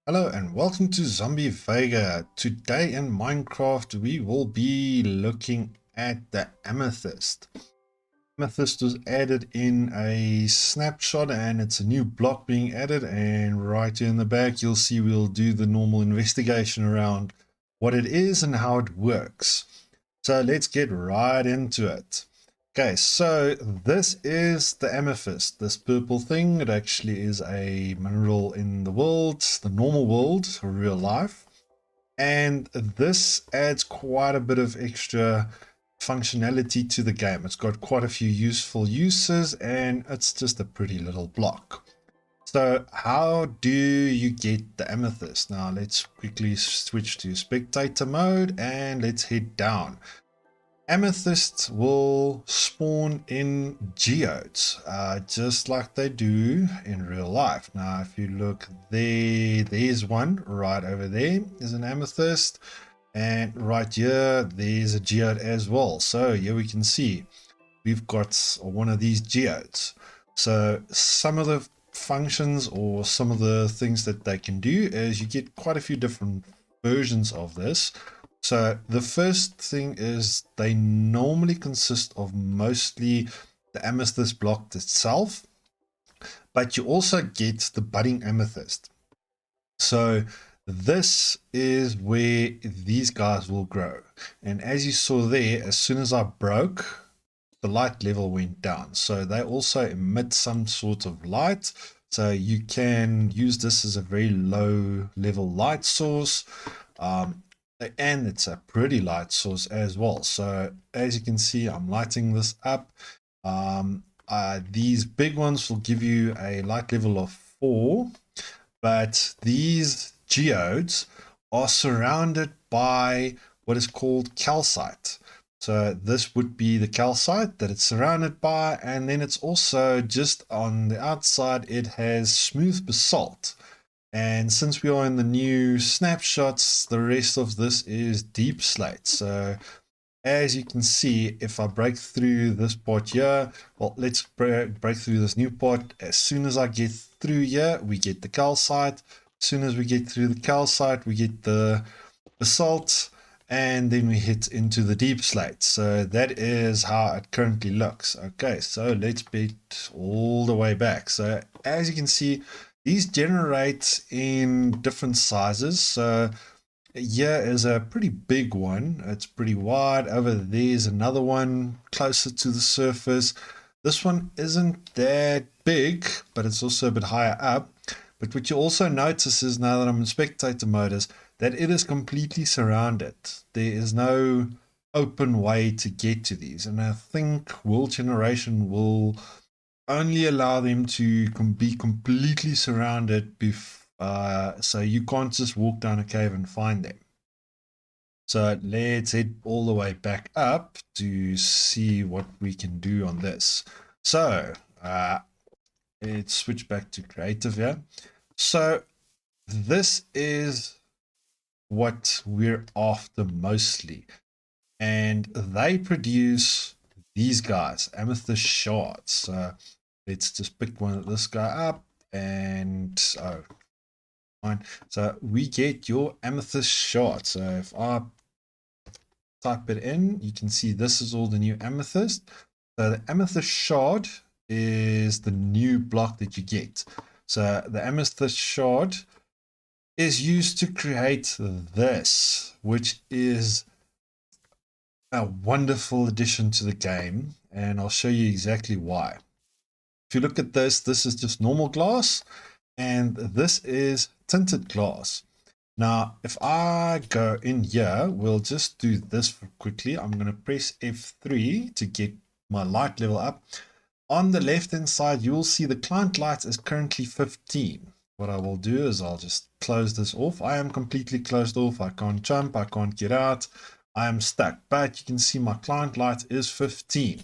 Hello and welcome to Zombie Vega. Today in Minecraft we will be looking at the amethyst. Amethyst was added in a snapshot and it's a new block being added, and right here in the back you'll see we'll do the normal investigation around what it is and how it works. So let's get right into it. Okay, so this is the amethyst, this purple thing. It actually is a mineral in the world, the normal world, real life. And this adds quite a bit of extra functionality to the game. It's got quite a few useful uses and it's just a pretty little block. So how do you get the amethyst? Now let's quickly switch to spectator mode and let's head down. Amethysts will spawn in geodes, just like they do in real life. Now, if you look there, there's one right over there is an amethyst, and right here, there's a geode as well. So here we can see we've got one of these geodes. So some of the functions or some of the things that they can do is you get quite a few different versions of this. So the first thing is they normally consist of mostly the amethyst block itself, but you also get the budding amethyst. So this is where these guys will grow. And as you saw there, as soon as I broke, the light level went down. So they also emit some sort of light. So you can use this as a very low level light source. And it's a pretty light source as well. So as you can see, I'm lighting this up. These big ones will give you a light level of 4, but these geodes are surrounded by what is called calcite. So this would be the calcite that it's surrounded by, and then it's also just on the outside it has smooth basalt. And since we are in the new snapshots, the rest of this is deep slate. So as you can see, if I break through this part here, well, let's break through this new part. As soon as I get through here, we get the calcite. As soon as we get through the calcite, we get the basalt, and then we hit into the deep slate. So that is how it currently looks. Okay, so let's beat all the way back. So as you can see, these generate in different sizes. So here is a pretty big one. It's pretty wide. Over there's another one closer to the surface. This one isn't that big, but it's also a bit higher up. But what you also notice is, now that I'm in spectator mode, is that it is completely surrounded. There is no open way to get to these. And I think world generation will only allow them to be completely surrounded, so you can't just walk down a cave and find them. So let's head all the way back up to see what we can do on this. So let's switch back to creative here. So this is what we're after mostly, and they produce these guys, Amethyst Shots. So let's just pick one of this guy up, and fine. So we get your Amethyst Shot. So if I type it in, you can see this is all the new amethyst. So the Amethyst Shard is the new block that you get. So the Amethyst Shard is used to create this, which is a wonderful addition to the game, and I'll show you exactly why. If you look at this, this is just normal glass, and this is tinted glass. Now, if I go in here, we'll just do this quickly. I'm going to press F3 to get my light level up. On the left hand side, you'll see the client light is currently 15. What I will do is I'll just close this off. I am completely closed off. I can't jump. I can't get out. I am stuck. But you can see my client light is 15.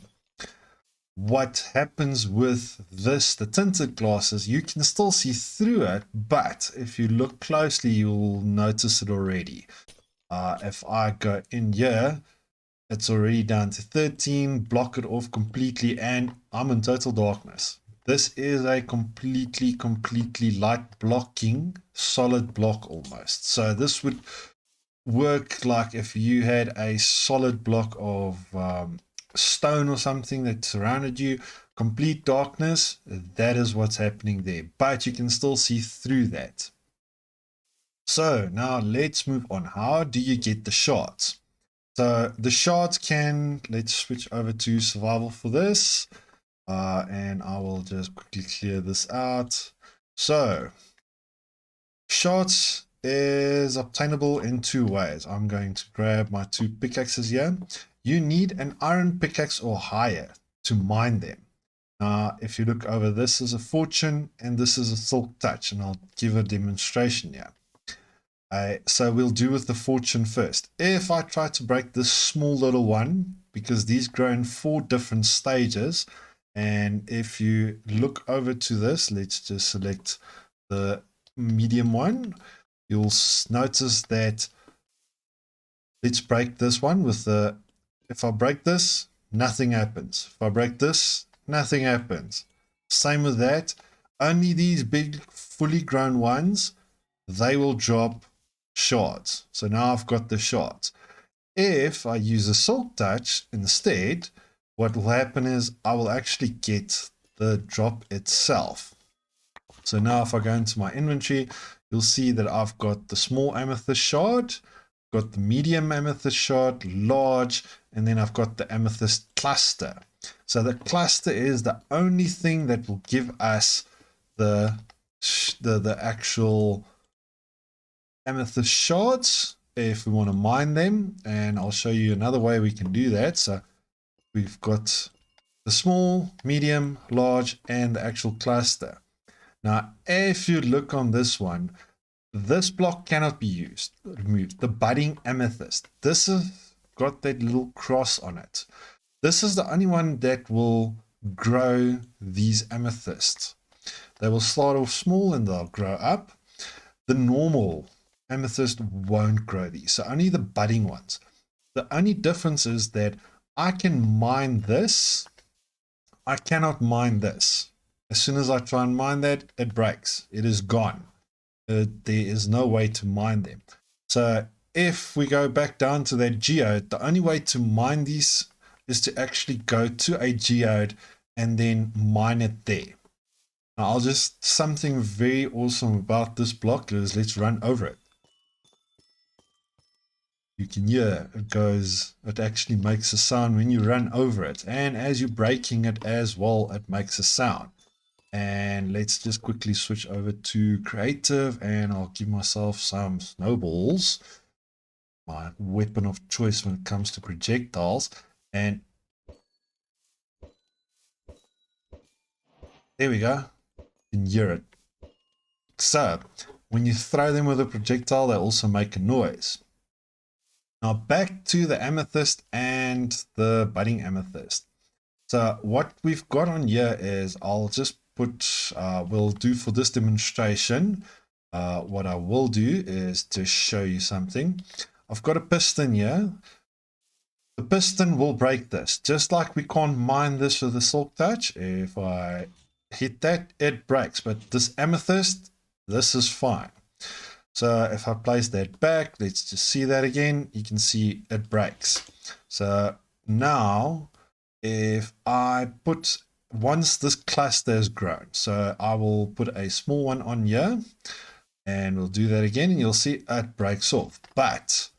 What happens with this, the tinted glasses, you can still see through it, but if you look closely, you'll notice it already. If I go in here, it's already down to 13, block it off completely, and I'm in total darkness. This is a completely light blocking, solid block almost. So this would work like if you had a solid block of stone or something that surrounded you, complete darkness, that is what's happening there. But you can still see through that. So now let's move on. How do you get the shards? So the shards can, let's switch over to survival for this. And I will just quickly clear this out. So shards is obtainable in two ways. I'm going to grab my two pickaxes here. You need an iron pickaxe or higher to mine them. Now, if you look over, this is a fortune and this is a silk touch, and I'll give a demonstration here. So we'll do with the fortune first. If I try to break this small little one, because these grow in 4 different stages, and if you look over to this, let's just select the medium one, you'll notice that let's break this one with the, if I break this, nothing happens. If I break this, nothing happens. Same with that. Only these big fully grown ones, they will drop shards. So now I've got the shards. If I use a silk touch instead, what will happen is I will actually get the drop itself. So now if I go into my inventory, you'll see that I've got the small amethyst shard, got the medium amethyst shard, large, and then I've got the amethyst cluster. So the cluster is the only thing that will give us the actual amethyst shards if we want to mine them, and I'll show you another way we can do that. So we've got the small, medium, large, and the actual cluster. Now if you look on this one, this block cannot be removed. The budding amethyst, this has got that little cross on it. This is the only one that will grow these amethysts. They will start off small and they'll grow up. The normal amethyst won't grow these, so only the budding ones. The only difference is that I can mine this, I cannot mine this. As soon as I try and mine that, it breaks, it is gone. There is no way to mine them. So if we go back down to that geode, the only way to mine these is to actually go to a geode and then mine it there. Now I'll just, something very awesome about this block is, let's run over it. You can hear it goes, it actually makes a sound when you run over it, and as you're breaking it as well, it makes a sound. And let's just quickly switch over to creative, and I'll give myself some snowballs, my weapon of choice when it comes to projectiles. And there we go, you can hear it. So when you throw them with a projectile, they also make a noise. Now back to the amethyst and the budding amethyst. So what we've got on here is, I'll just put, we'll do for this demonstration, what I will do is to show you something. I've got a piston here. The piston will break this, just like we can't mine this with a silk touch. If I hit that, it breaks, but this amethyst, this is fine. So if I place that back, let's just see that again, you can see it breaks. So now if I put, once this cluster is grown, so I will put a small one on here and we'll do that again, and you'll see it breaks off. But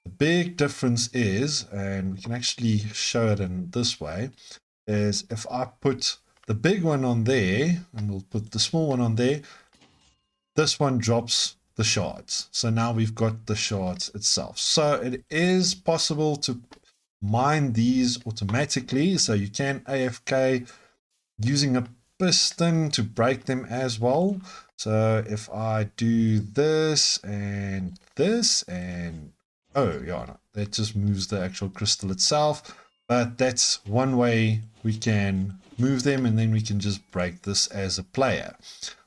the big difference is, and we can actually show it in this way, is if I put the big one on there and we'll put the small one on there, this one drops the shards. So now we've got the shards itself. So it is possible to mine these automatically, so you can AFK using a piston to break them as well. So if I do this and oh yeah, no, that just moves the actual crystal itself, but that's one way we can move them, and then we can just break this as a player.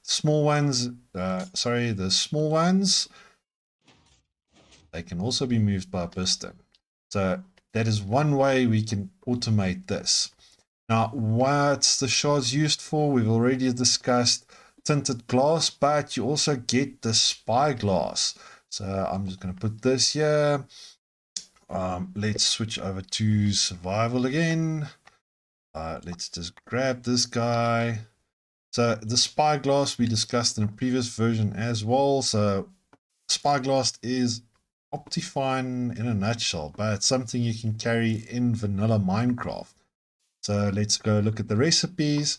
Small ones, the small ones, they can also be moved by a piston. So that is one way we can automate this. Now, what's the shards used for? We've already discussed tinted glass, but you also get the spyglass. So I'm just going to put this here. Let's switch over to survival again. Let's just grab this guy. So the spyglass we discussed in a previous version as well. So spyglass is Optifine in a nutshell, but it's something you can carry in vanilla Minecraft. So let's go look at the recipes.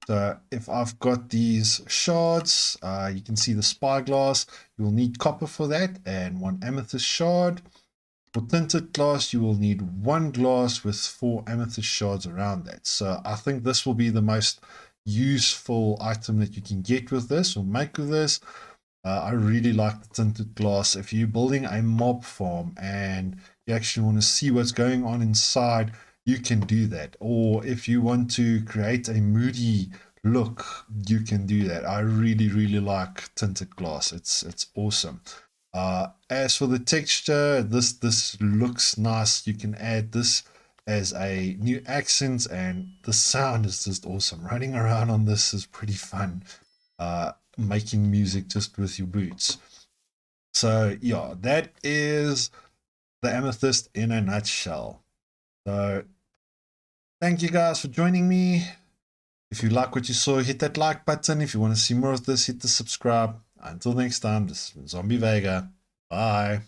So if I've got these shards, you can see the spyglass. You'll need copper for that and 1 amethyst shard. For tinted glass, you will need 1 glass with 4 amethyst shards around that. So I think this will be the most useful item that you can get with this or make with this. I really like the tinted glass. If you're building a mob farm and you actually want to see what's going on inside, you can do that. Or if you want to create a moody look, you can do that. I really, really like tinted glass. It's awesome. As for the texture, this looks nice. You can add this as a new accent, and the sound is just awesome. Running around on this is pretty fun. Making music just with your boots. So yeah, that is the amethyst in a nutshell. So thank you guys for joining me. If you like what you saw, hit that like button. If you want to see more of this, hit the subscribe. Until next time, this is Zombie Vega. Bye.